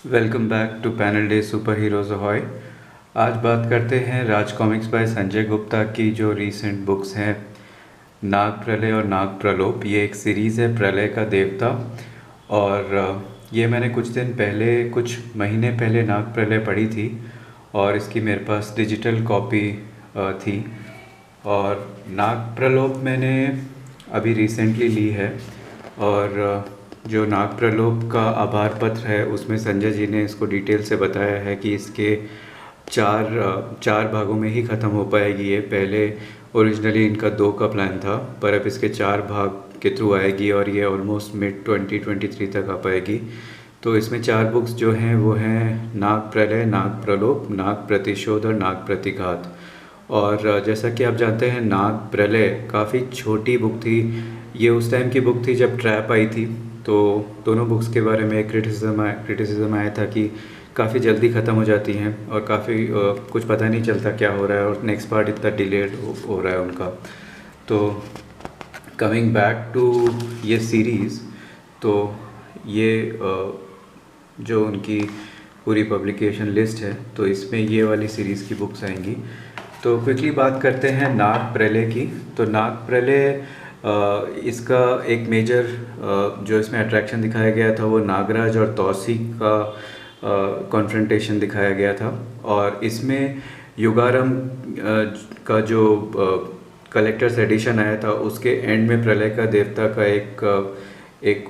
Welcome back to Panel Day Super Heroes Ahoy. आज बात करते हैं राज कॉमिक्स बाय संजय गुप्ता की जो रीसेंट बुक्स हैं नाग प्रलय और नाग प्रलोप। ये एक सीरीज़ है प्रलय का देवता। और ये मैंने कुछ दिन पहले, कुछ महीने पहले नाग प्रलय पढ़ी थी और इसकी मेरे पास डिजिटल कॉपी थी। और नाग प्रलोप मैंने अभी रिसेंटली ली है। और जो नाग प्रलोप का आभार पत्र है उसमें संजय जी ने इसको डिटेल से बताया है कि इसके चार भागों में ही ख़त्म हो पाएगी। ये पहले ओरिजिनली इनका 2 का प्लान था, पर अब इसके 4 भाग के थ्रू आएगी और ये ऑलमोस्ट मिड 2023 तक आ पाएगी। तो इसमें 4 बुक्स जो हैं वो हैं नाग प्रलय, नाग प्रलोप, नाग प्रतिशोध और नाग प्रतिघात। और जैसा कि आप जानते हैं नाग प्रलय काफ़ी छोटी बुक थी। ये उस टाइम की बुक थी जब ट्रैप आई थी। तो दोनों बुक्स के बारे में क्रिटिसिज्म आया था कि काफ़ी जल्दी ख़त्म हो जाती हैं और काफ़ी कुछ पता नहीं चलता क्या हो रहा है और नेक्स्ट पार्ट इतना डिलेड हो रहा है उनका। तो कमिंग बैक टू ये सीरीज़, तो ये जो उनकी पूरी पब्लिकेशन लिस्ट है तो इसमें ये वाली सीरीज़ की बुक्स आएंगी। तो क्विकली बात करते हैं नाग प्रलय की। तो नाग प्रलय इसका एक मेजर जो इसमें अट्रैक्शन दिखाया गया था वो नागराज और तौसी का कॉन्फ्रंटेशन दिखाया गया था। और इसमें युगारम का जो कलेक्टर्स एडिशन आया था उसके एंड में प्रलय का देवता का एक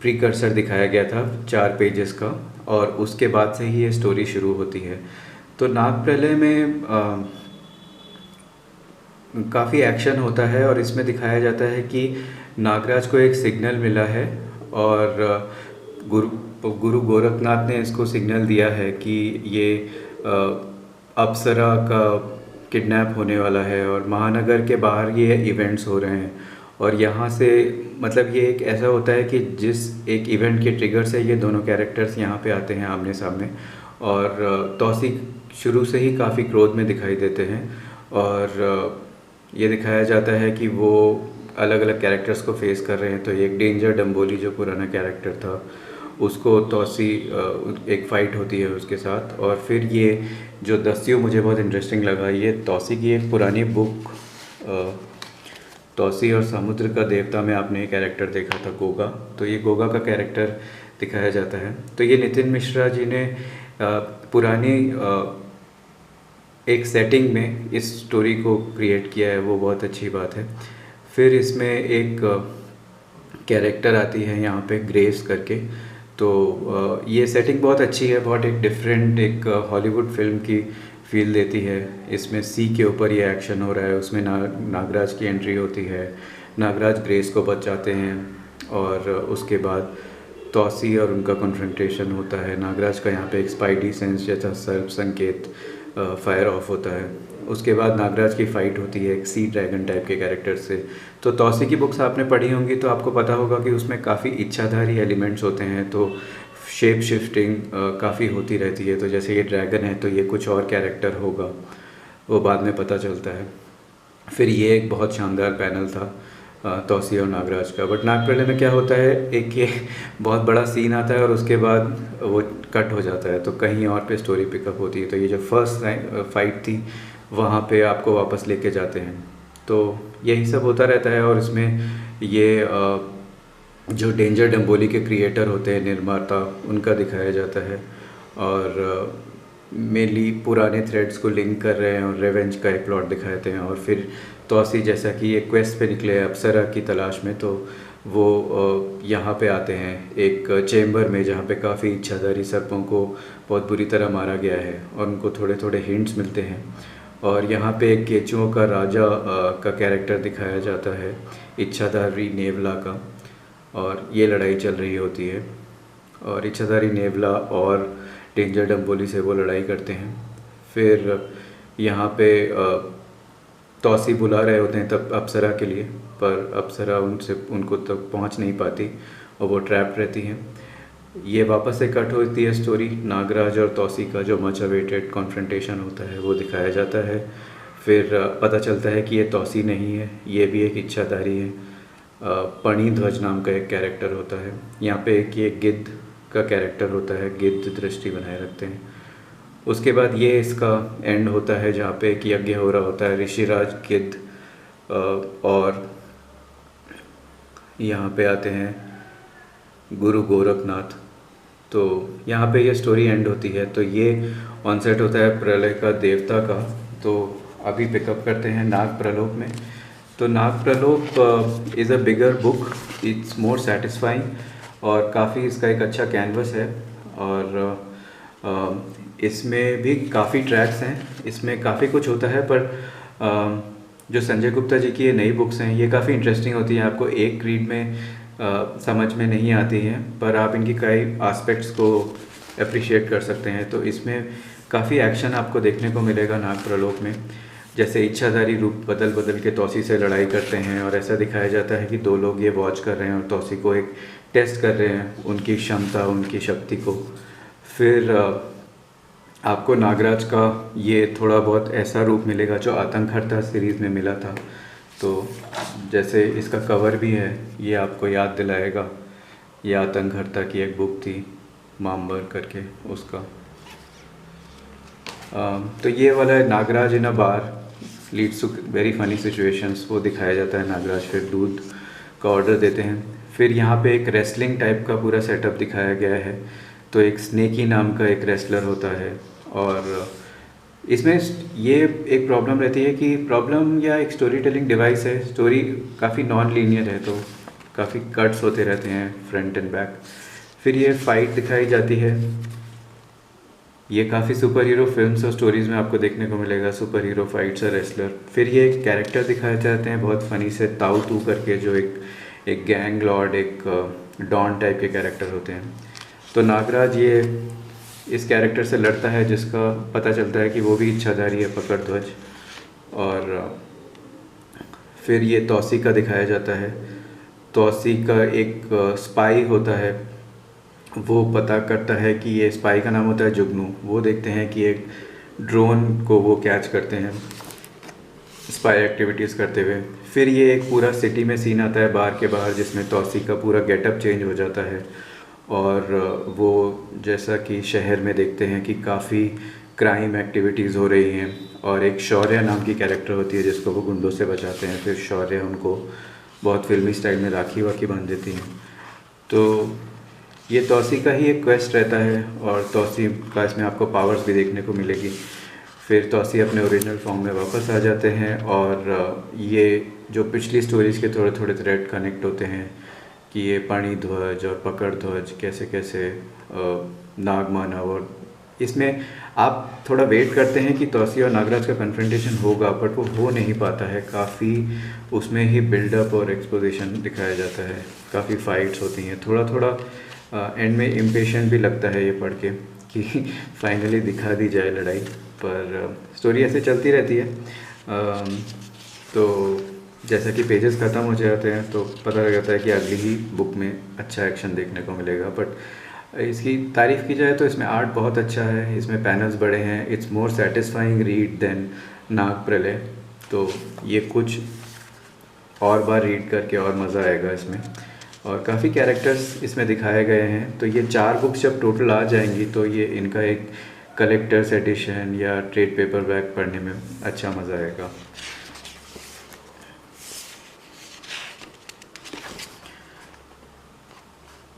प्रीकर्सर दिखाया गया था 4 पेजेस का, और उसके बाद से ही ये स्टोरी शुरू होती है। तो नाग प्रलय में काफ़ी एक्शन होता है और इसमें दिखाया जाता है कि नागराज को एक सिग्नल मिला है और गुरु गोरखनाथ ने इसको सिग्नल दिया है कि ये अप्सरा का किडनैप होने वाला है और महानगर के बाहर ये इवेंट्स हो रहे हैं। और यहाँ से मतलब ये एक ऐसा होता है कि जिस एक इवेंट के ट्रिगर से ये दोनों कैरेक्टर्स यहाँ पे आते हैं आमने सामने। और तौसी शुरू से ही काफ़ी क्रोध में दिखाई देते हैं और ये दिखाया जाता है कि वो अलग अलग कैरेक्टर्स को फेस कर रहे हैं। तो एक डेंजर डम्बोली जो पुराना कैरेक्टर था उसको तौसी एक फ़ाइट होती है उसके साथ। और फिर ये जो दस्यु मुझे बहुत इंटरेस्टिंग लगा, ये तौसी की एक पुरानी बुक तौसी और समुद्र का देवता में आपने एक कैरेक्टर देखा था गोगा, तो ये गोगा का कैरेक्टर दिखाया जाता है। तो ये नितिन मिश्रा जी ने पुरानी एक सेटिंग में इस स्टोरी को क्रिएट किया है, वो बहुत अच्छी बात है। फिर इसमें एक कैरेक्टर आती है यहाँ पे ग्रेस करके। तो ये सेटिंग बहुत अच्छी है, बहुत एक डिफरेंट एक हॉलीवुड फिल्म की फील देती है। इसमें सी के ऊपर ये एक्शन हो रहा है, उसमें नागराज की एंट्री होती है, नागराज ग्रेस को बचाते हैं और उसके बाद तौसी और उनका कॉन्फ्रंटेशन होता है। नागराज का यहाँ पे एक स्पाइडी सेंस जैसा सर्प संकेत फायर ऑफ होता है। उसके बाद नागराज की फ़ाइट होती है एक सी ड्रैगन टाइप के कैरेक्टर से। तो तौसी की बुक्स आपने पढ़ी होंगी तो आपको पता होगा कि उसमें काफ़ी इच्छाधारी एलिमेंट्स होते हैं, तो शेप शिफ्टिंग काफ़ी होती रहती है। तो जैसे ये ड्रैगन है तो ये कुछ और कैरेक्टर होगा, वो बाद में पता चलता है। फिर ये एक बहुत शानदार पैनल था तौसी और नागराज का। बट नाग प्रलय में क्या होता है, एक ये बहुत बड़ा सीन आता है और उसके बाद वो कट हो जाता है, तो कहीं और पे स्टोरी पिकअप होती है। तो ये जो फर्स्ट फाइट थी वहाँ पे आपको वापस लेके जाते हैं। तो यही सब होता रहता है। और इसमें ये जो डेंजर डम्बोली के क्रिएटर होते हैं, निर्माता, उनका दिखाया जाता है। और मेनली पुराने थ्रेड्स को लिंक कर रहे हैं और रेवेंज का एक प्लॉट दिखाते हैं। और फिर तौसी जैसा कि एक क्वेस्ट पे निकले अप्सरा की तलाश में, तो वो यहाँ पे आते हैं एक चेम्बर में जहाँ पे काफ़ी इच्छाधारी सर्पों को बहुत बुरी तरह मारा गया है और उनको थोड़े थोड़े हिंट्स मिलते हैं। और यहाँ पे एक केचुओं का राजा का कैरेक्टर दिखाया जाता है, इच्छाधारी नेवला का, और ये लड़ाई चल रही होती है। और इच्छाधारी नेवला और डेंजर डम्बोली से वो लड़ाई करते हैं। फिर यहाँ पे तौसी बुला रहे होते हैं तब अप्सरा के लिए, पर अप्सरा उनको तक पहुँच नहीं पाती और वो ट्रैप रहती हैं। ये वापस से कट होती है स्टोरी, नागराज और तौसी का जो मच अवेटेड कॉन्फ्रंटेशन होता है वो दिखाया जाता है। फिर पता चलता है कि ये तौसी नहीं है, ये भी एक इच्छाधारी है। पणी ध्वज नाम का एक कैरेक्टर होता है। यहाँ पे एक ये गिद्ध का कैरेक्टर होता है, गिद्ध दृष्टि बनाए रखते हैं। उसके बाद ये इसका एंड होता है जहाँ पे एक यज्ञ हो रहा होता है, ऋषिराज गिद्ध और यहाँ पे आते हैं गुरु गोरखनाथ। तो यहाँ पे ये स्टोरी एंड होती है। तो ये ऑनसेट होता है प्रलय का देवता का। तो अभी पिकअप करते हैं नाग प्रलोक में। तो Nag Pralok is a bigger book, it's more satisfying और काफ़ी इसका एक अच्छा कैनवस है। और इसमें भी काफ़ी ट्रैक्स हैं, इसमें काफ़ी कुछ होता है। पर जो संजय गुप्ता जी की ये नई बुक्स हैं ये काफ़ी इंटरेस्टिंग होती हैं। आपको एक रीड में समझ में नहीं आती हैं, पर आप इनकी कई एस्पेक्ट्स को अप्रिशिएट कर सकते हैं। तो इसमें काफ़ी एक्शन आपको देखने को मिलेगा नाग प्रलोक में। जैसे इच्छाधारी रूप बदल बदल के तौसी से लड़ाई करते हैं और ऐसा दिखाया जाता है कि दो लोग ये वॉच कर रहे हैं और तौसी को एक टेस्ट कर रहे हैं, उनकी क्षमता, उनकी शक्ति को। फिर आपको नागराज का ये थोड़ा बहुत ऐसा रूप मिलेगा जो आतंकहर्ता सीरीज़ में मिला था। तो जैसे इसका कवर भी है, ये आपको याद दिलाएगा, ये आतंकहर्ता की एक बुक थी माम्बर करके उसका। तो ये वाला है Nagraj in a bar leads to very funny situations, वो दिखाया जाता है। नागराज फिर दूध का ऑर्डर देते हैं। फिर यहाँ पे एक रेसलिंग टाइप का पूरा सेटअप दिखाया गया है। तो एक स्नेकी नाम का एक रेसलर होता है और इसमें ये एक प्रॉब्लम रहती है कि प्रॉब्लम या एक स्टोरी टेलिंग डिवाइस है, स्टोरी काफ़ी नॉन लीनियर है, तो काफ़ी कट्स होते रहते हैं फ्रंट एंड बैक। फिर ये फाइट दिखाई जाती है। ये काफ़ी सुपर हीरो फिल्म्स और स्टोरीज़ में आपको देखने को मिलेगा, सुपर हीरो फाइट्स और रेसलर। फिर ये एक कैरेक्टर दिखाए जाते हैं बहुत फ़नी से, ताऊ तू करके, जो एक गैंग लॉर्ड, एक डॉन टाइप के कैरेक्टर होते हैं। तो नागराज ये इस कैरेक्टर से लड़ता है जिसका पता चलता है कि वो भी इच्छाधारी है, पकड़ ध्वज। और फिर ये तौसी का दिखाया जाता है। तौसी का एक स्पाई होता है, वो पता करता है कि ये स्पाई का नाम होता है जुगनू। वो देखते हैं कि एक ड्रोन को वो कैच करते हैं स्पाई एक्टिविटीज़ करते हुए। फिर ये एक पूरा सिटी में सीन आता है बार के बाहर, जिसमें तौसी का पूरा गेटअप चेंज हो जाता है और वो जैसा कि शहर में देखते हैं कि काफ़ी क्राइम एक्टिविटीज़ हो रही हैं। और एक शौर्य नाम की कैरेक्टर होती है जिसको वो गुंडों से बचाते हैं। फिर शौर्य उनको बहुत फिल्मी स्टाइल में राखी वाखी बांध देती हैं। तो ये तौसी का ही एक क्वेस्ट रहता है और तौसी का इसमें आपको पावर्स भी देखने को मिलेगी। फिर तौसी अपने ओरिजिनल फॉर्म में वापस आ जाते हैं और ये जो पिछली स्टोरीज़ के थोड़े थोड़े थ्रेड कनेक्ट होते हैं कि ये पाणी ध्वज और पकड़ ध्वज कैसे कैसे नाग मानव। और इसमें आप थोड़ा वेट करते हैं कि तौसी और नागराज का कन्फ्रंटेशन होगा, बट वो हो नहीं पाता है। काफ़ी उसमें ही बिल्डअप और एक्सपोजिशन दिखाया जाता है, काफ़ी फाइट्स होती हैं। थोड़ा थोड़ा एंड में इम्पेशेंट भी लगता है ये पढ़ के कि फाइनली दिखा दी जाए लड़ाई, पर स्टोरी ऐसे चलती रहती है। तो जैसा कि पेजेस ख़त्म हो जाते हैं तो पता लग जाता है कि अगली ही बुक में अच्छा एक्शन देखने को मिलेगा। बट इसकी तारीफ़ की जाए तो इसमें आर्ट बहुत अच्छा है, इसमें पैनल्स बड़े हैं, it's more satisfying read than Nag Pralay. तो ये कुछ और बार रीड करके और मज़ा आएगा इसमें। और काफ़ी कैरेक्टर्स इसमें दिखाए गए हैं। तो ये 4 बुक्स जब टोटल आ जाएंगी तो ये इनका एक कलेक्टर्स एडिशन या ट्रेड पेपर बैक पढ़ने में अच्छा मज़ा आएगा।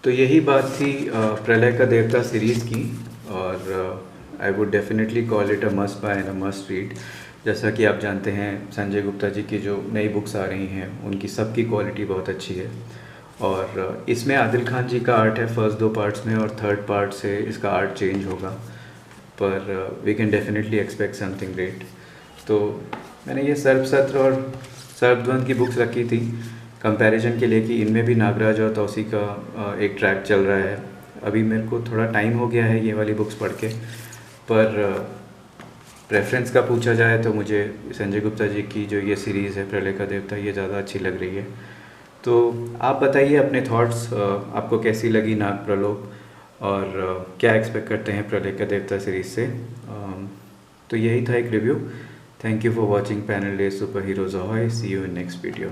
तो यही बात थी प्रलय का देवता सीरीज़ की। और I would definitely call it a must buy and a must read. जैसा कि आप जानते हैं संजय गुप्ता जी की जो नई बुक्स आ रही हैं उनकी सबकी क्वालिटी बहुत अच्छी है। और इसमें आदिल खान जी का आर्ट है फर्स्ट 2 पार्ट्स में, और थर्ड पार्ट से इसका आर्ट चेंज होगा, पर we can definitely expect something great. तो मैंने ये सर्पसत्र और सर्पद्वंद की बुक्स रखी थी कंपैरिजन के लिए कि इनमें भी नागराज और तौसी का एक ट्रैक चल रहा है। अभी मेरे को थोड़ा टाइम हो गया है ये वाली बुक्स पढ़ के, पर प्रेफरेंस का पूछा जाए तो मुझे संजय गुप्ता जी की जो ये सीरीज़ है प्रलय का देवता ये ज़्यादा अच्छी लग रही है। तो आप बताइए अपने थॉट्स, आपको कैसी लगी नाग प्रलोक और क्या एक्सपेक्ट करते हैं प्रलय का देवता सीरीज़ से। तो यही था एक review. Thank you for watching Panel Day Super Heroes Ahoy. See you in next video.